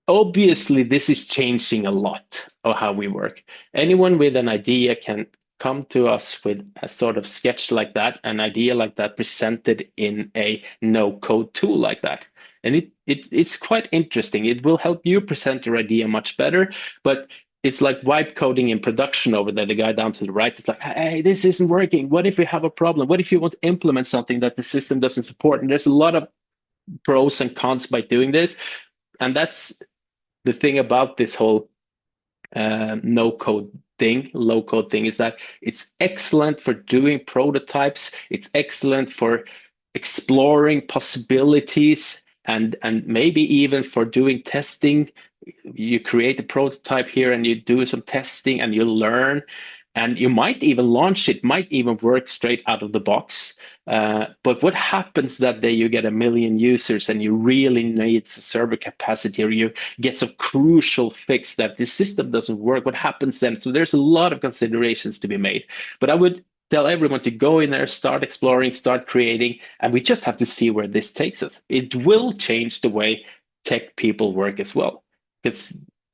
obviously, this is changing a lot of how we work. Anyone with an idea can come to us with a sort of sketch like that, an idea like that presented in a no-code tool like that. And it's quite interesting. It will help you present your idea much better, but it's like vibe coding in production over there. The guy down to the right is like, hey, this isn't working. What if we have a problem? What if you want to implement something that the system doesn't support? And there's a lot of pros and cons by doing this. And that's the thing about this whole no-code thing, low-code thing, is that it's excellent for doing prototypes. It's excellent for exploring possibilities and maybe even for doing testing. You create a prototype here and you do some testing and you learn. And you might even launch it, might even work straight out of the box. But what happens that day you get 1 million users and you really need server capacity, or you get some crucial fix that the system doesn't work? What happens then? So there's a lot of considerations to be made. But I would tell everyone to go in there, start exploring, start creating, and we just have to see where this takes us. It will change the way tech people work as well.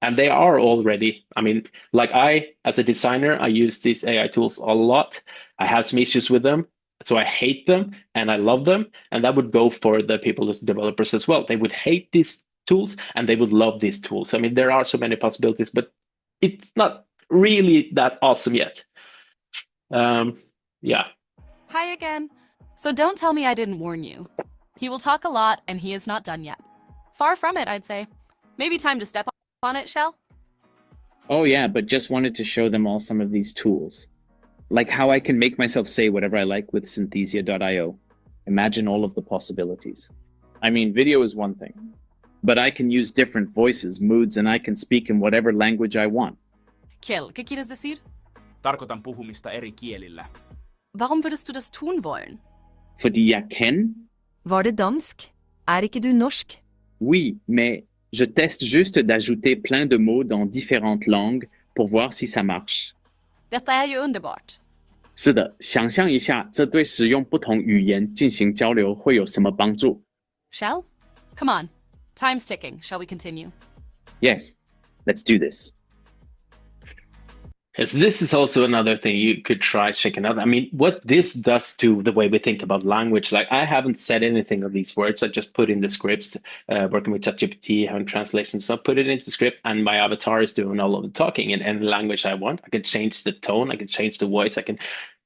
And they are already, I mean, like as a designer, I use these AI tools a lot. I have some issues with them. So I hate them and I love them. And that would go for the people as developers as well. They would hate these tools and they would love these tools. I mean, there are so many possibilities, but it's not really that awesome yet. Yeah. Hi again. So don't tell me I didn't warn you. He will talk a lot and he is not done yet. Far from it, I'd say. Maybe time to step on it, Kjell? Oh yeah, but just wanted to show them all some of these tools. Like how I can make myself say whatever I like with synthesia.io. Imagine all of the possibilities. I mean, video is one thing, but I can use different voices, moods, and I can speak in whatever language I want. Kjell, ¿qué quieres decir? Tarkoitan puhumista eri kielillä. Warum würdest du das tun wollen? Fordi jeg kan? Var det dansk? Ikke du norsk? Oui, mais je teste juste d'ajouter plein de mots dans différentes langues pour voir si ça marche. Detta är ju underbart. 是的，想象一下，这对使用不同语言进行交流会有什么帮助？ Kjell? Come on. Time's ticking. Shall we continue? Yes, let's do this. Yes, this is also another thing you could try checking out. I mean, what this does to the way we think about language, like I haven't said anything of these words. I just put in the scripts, working with ChatGPT, having translations. So I put it into the script and my avatar is doing all of the talking in any language I want. I can change the tone, I can change the voice, I can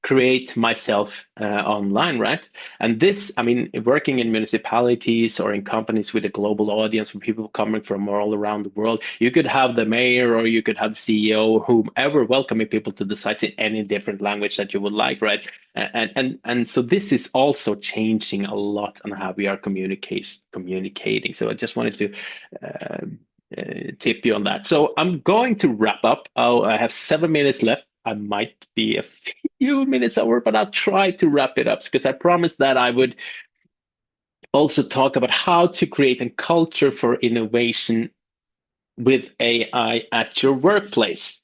create myself online, right? And this, I mean, working in municipalities or in companies with a global audience, with people coming from all around the world, you could have the mayor or you could have the CEO, whomever, welcoming people to the site in any different language that you would like, right? And so this is also changing a lot on how we are communicating. So I just wanted to tip you on that. So I'm going to wrap up. I have 7 minutes left. I might be a few minutes over, but I'll try to wrap it up because I promised that I would also talk about how to create a culture for innovation with AI at your workplace.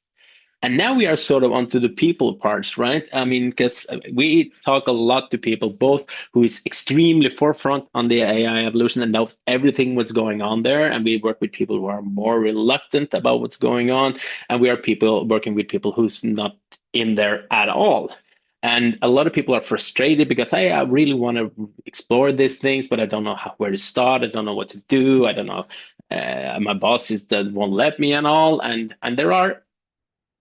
And now we are sort of onto the people parts, right? I mean, because we talk a lot to people, both who is extremely forefront on the AI evolution and knows everything what's going on there. And we work with people who are more reluctant about what's going on. And we are working with people who's not in there at all. And a lot of people are frustrated because I really want to explore these things, but I don't know where to start. I don't know what to do. I don't know. My bosses that won't let me and all. And there are,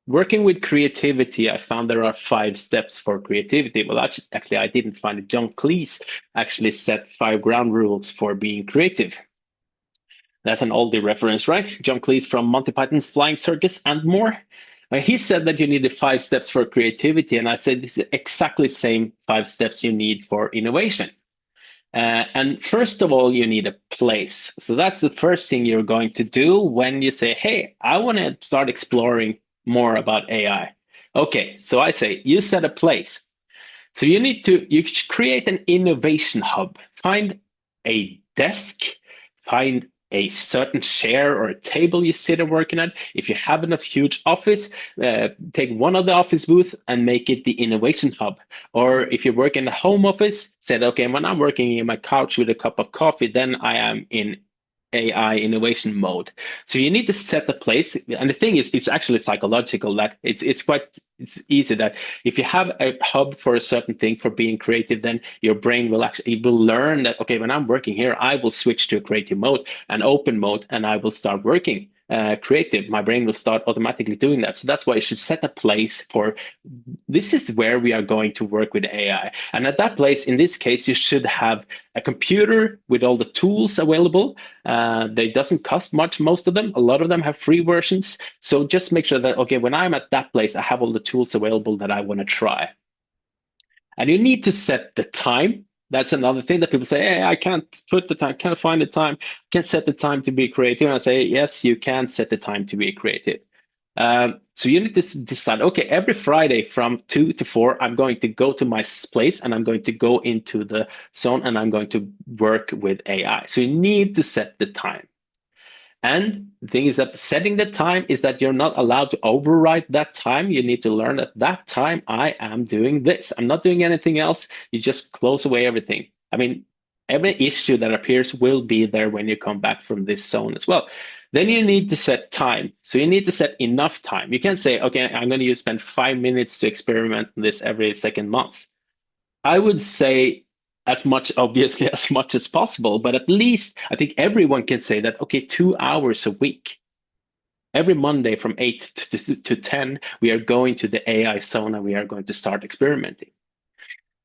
working with creativity, I found there are 5 steps for creativity. Well, actually, I didn't find it. John Cleese actually set 5 ground rules for being creative. That's an oldie reference, right? John Cleese from Monty Python's Flying Circus and more. He said that you needed 5 steps for creativity. And I said, this is exactly the same 5 steps you need for innovation. And first of all, you need a place. So that's the first thing you're going to do when you say, hey, I want to start exploring more about AI. Okay, so I say you set a place. So you create an innovation hub. Find a desk, find a certain chair or a table you sit and working at. If you have enough huge office, take one of the office booths and make it the innovation hub. Or if you work in a home office, say, okay, when I'm working in my couch with a cup of coffee, then I am in AI innovation mode. So you need to set the place. And the thing is, it's actually psychological that it's easy that if you have a hub for a certain thing for being creative, then your brain will learn that, okay, when I'm working here, I will switch to a creative mode, an open mode, and I will start working creative. My brain will start automatically doing that. So that's why you should set a place for, this is where we are going to work with AI. And at that place, in this case, you should have a computer with all the tools available. They doesn't cost much, most of them. A lot of them have free versions. So just make sure that, okay, when I'm at that place, I have all the tools available that I want to try. And you need to set the time. That's another thing that people say, hey, I can't put the time, can't find the time, can't set the time to be creative. And I say, yes, you can set the time to be creative. So you need to decide, okay, every Friday from 2 to 4, I'm going to go to my place and I'm going to go into the zone and I'm going to work with AI. So you need to set the time. And the thing is that setting the time is that you're not allowed to override that time. You need to learn that that time I am doing this. I'm not doing anything else. You just close away everything. I mean, every issue that appears will be there when you come back from this zone as well. Then you need to set time. So you need to set enough time. You can't say, okay, I'm going to spend 5 minutes to experiment on this every second month. I would say as much, obviously, as much as possible, but at least I think everyone can say that, okay, 2 hours a week. Every Monday from 8 to 10, we are going to the AI zone and we are going to start experimenting.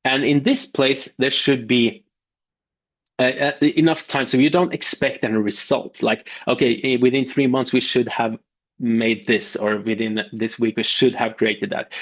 And in this place, there should be enough time so you don't expect any results. Like, okay, within 3 months, we should have made this, or within this week we should have created that.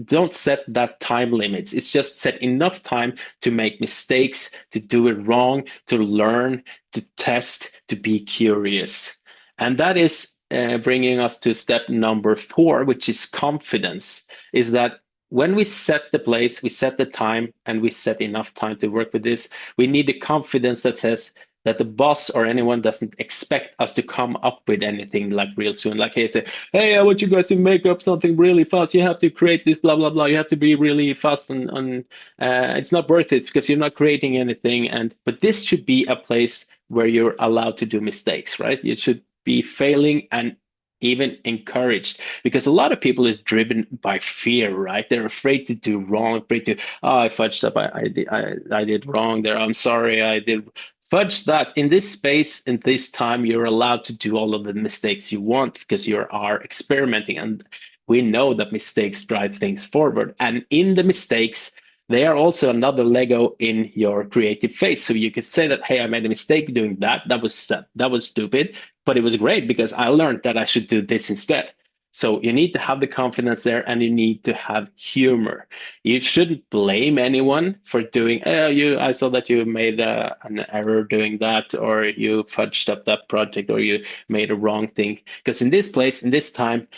Don't set that time limits. It's just set enough time to make mistakes, to do it wrong, to learn, to test, to be curious. And that is bringing us to step number 4, which is confidence. Is that when we set the place, we set the time, and we set enough time to work with this, we need the confidence that says that the boss or anyone doesn't expect us to come up with anything like real soon. Like, hey, say, hey, I want you guys to make up something really fast. You have to create this, blah, blah, blah. You have to be really fast, and it's not worth it because you're not creating anything. But this should be a place where you're allowed to do mistakes, right? You should be failing and even encouraged, because a lot of people is driven by fear, right? They're afraid to do wrong, afraid to, oh, I fudged up, I did wrong there. I'm sorry, I did fudge that. In this space, in this time, you're allowed to do all of the mistakes you want because you are experimenting. And we know that mistakes drive things forward. And in the mistakes, they are also another Lego in your creative phase. So you could say that, hey, I made a mistake doing that. That was stupid, but it was great because I learned that I should do this instead. So you need to have the confidence there, and you need to have humor. You shouldn't blame anyone for doing, I saw that you made an error doing that, or you fudged up that project, or you made a wrong thing. Because in this place, in this time,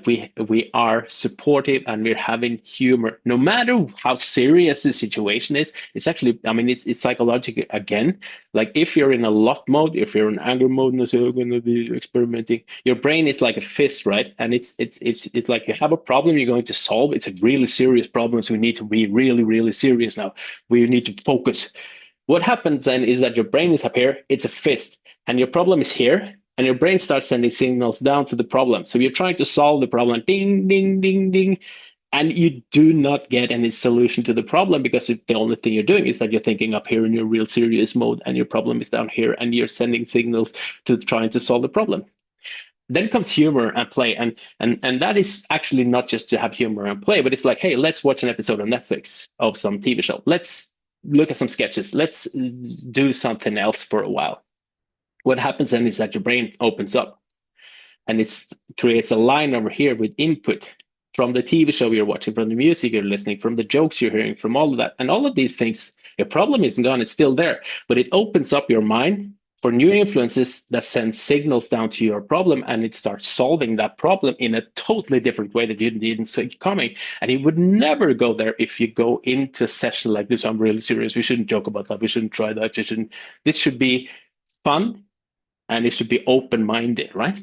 we are supportive and we're having humor. No matter how serious the situation is, it's actually, I mean, it's psychological again. Like if you're in a lock mode, if you're in anger mode, and say, I'm going to be experimenting, your brain is like a fist, right? And it's like you have a problem you're going to solve. It's a really serious problem, so we need to be really, really serious now. We need to focus. What happens then is that your brain is up here, it's a fist, and your problem is here, and your brain starts sending signals down to the problem. So you're trying to solve the problem, ding, ding, ding, ding, and you do not get any solution to the problem because the only thing you're doing is that you're thinking up here in your real serious mode, and your problem is down here, and you're sending signals to trying to solve the problem. Then comes humor and play, and that is actually not just to have humor and play, but it's like, hey, let's watch an episode on Netflix of some TV show. Let's look at some sketches. Let's do something else for a while. What happens then is that your brain opens up, and it creates a line over here with input from the TV show you're watching, from the music you're listening, from the jokes you're hearing, from all of that. And all of these things, your problem isn't gone, it's still there, but it opens up your mind for new influences that send signals down to your problem, and it starts solving that problem in a totally different way that you didn't see coming. And it would never go there if you go into a session like this. I'm really serious. We shouldn't joke about that. We shouldn't try that. This should be fun, and it should be open-minded, right?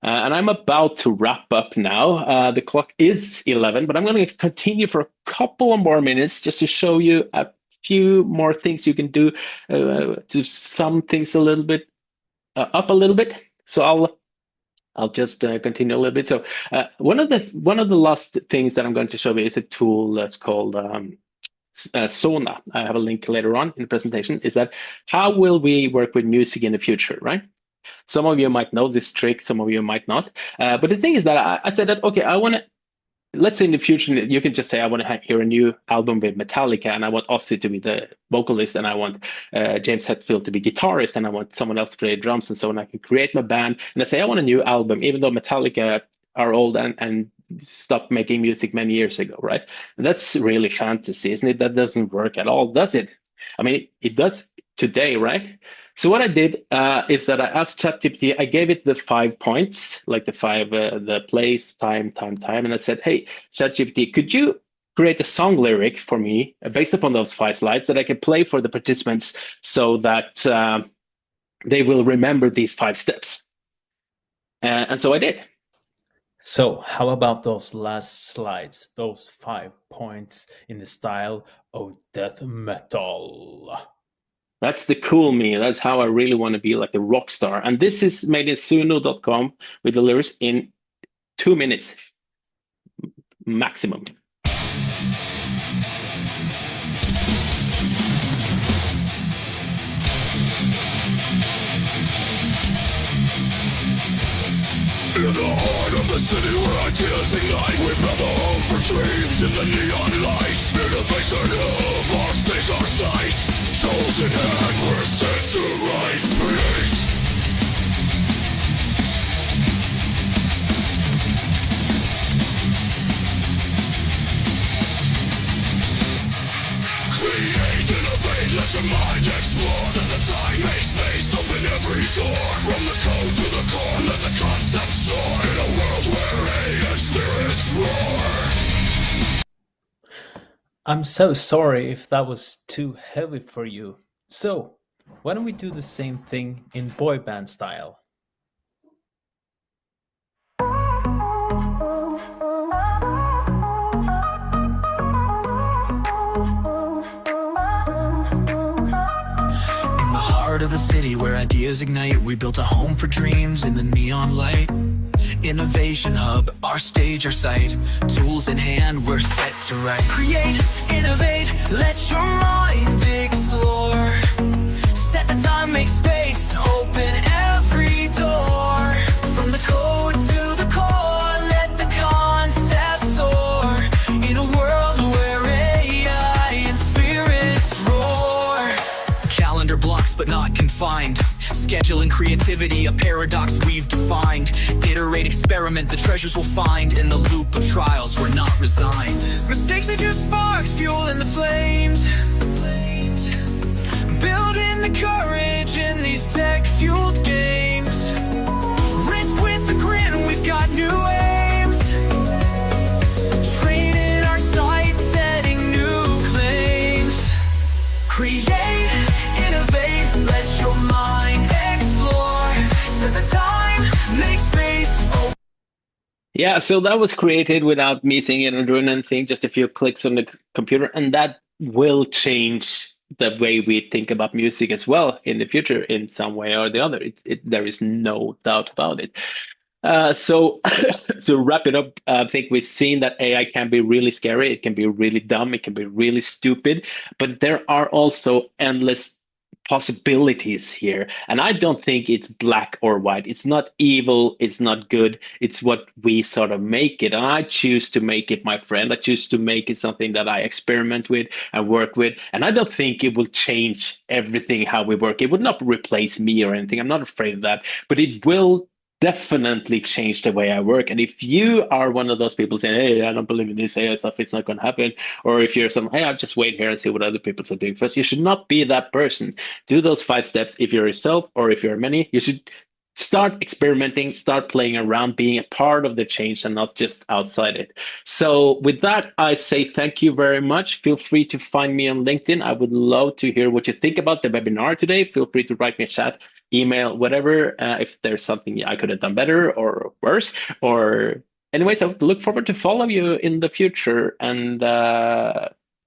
And I'm about to wrap up now. The clock is 11, but I'm going to continue for a couple of more minutes just to show you a few more things you can do to sum things a little bit up a little bit. So I'll just continue a little bit. So one of the last things that I'm going to show you is a tool that's called Sona. I have a link later on in the presentation. Is that how will we work with music in the future, right? Some of you might know this trick, some of you might not. But the thing is that I said that, okay, I want to, let's say in the future, you can just say, I want to hear a new album with Metallica, and I want Ozzy to be the vocalist, and I want James Hetfield to be guitarist, and I want someone else to play drums and so on. I can create my band, and I say, I want a new album, even though Metallica are old and stopped making music many years ago, right? And that's really fantasy, isn't it? That doesn't work at all, does it? I mean, it does today, right? So what I did is that I asked ChatGPT, I gave it the 5 points, like the place, time, and I said, hey, ChatGPT, could you create a song lyric for me based upon those 5 slides that I can play for the participants so that they will remember these 5 steps. And so I did. So how about those last slides, those 5 points in the style of death metal? That's the cool me. That's how I really want to be like a rock star. And this is made in suno.com with the lyrics in 2 minutes maximum. In the heart of the city where ideas ignite, we build a home for dreams in the neon light. Innovation of our stage, our sight. Souls in hand, we're set to rise, create. Create, innovate, let your mind explore. Set the time, make space, open every door. From the code to the core, let the concept soar. In a world where AI spirits roar. I'm so sorry if that was too heavy for you. So, why don't we do the same thing in boy band style? Of the city where ideas ignite, we built a home for dreams in the neon light. Innovation hub, our stage, our site. Tools in hand, we're set to write. Create, innovate, let your mind explore. Set the time, make space, open every door. From the code to the core, let the concept soar. In a world where AI and spirits roar. Calendar blocks but not confined. Schedule and creativity, a paradox we've defined. Iterate, experiment, the treasures we'll find. In the loop of trials, we're not resigned. Mistakes are just sparks, fuel in the flames. Building the courage in these tech-fueled games. Risk with a grin, we've got new aims. Training our sights, setting new claims. Create, innovate, let your mind explore. Set the time, make space. Yeah, so that was created without me saying it or doing anything, just a few clicks on the computer, and that will change the way we think about music as well in the future in some way or the other. There is no doubt about it. So to wrap it up, I think we've seen that AI can be really scary. It can be really dumb. It can be really stupid. But there are also endless possibilities here. And I don't think it's black or white. It's not evil. It's not good. It's what we sort of make it. And I choose to make it my friend. I choose to make it something that I experiment with and work with. And I don't think it will change everything how we work. It would not replace me or anything. I'm not afraid of that. But it will definitely change the way I work. And if you are one of those people saying, hey, I don't believe in this AI stuff, it's not going to happen, or if you're some, hey, I'll just wait here and see what other people are doing first, you should not be that person. Do those 5 steps. If you're yourself or if you're many, you should start experimenting, start playing around, being a part of the change and not just outside it. So with that, I say thank you very much. Feel free to find me on LinkedIn. I would love to hear what you think about the webinar today. Feel free to write me a chat, email, whatever, if there's something I could have done better or worse. Or anyways, I would look forward to follow you in the future. And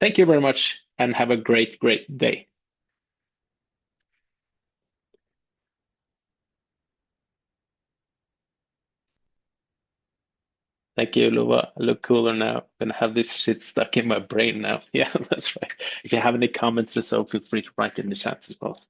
thank you very much and have a great, great day. Thank you, Luva. I look cooler now. I'm gonna have this shit stuck in my brain now. Yeah, that's right. If you have any comments or so, feel free to write in the chat as well.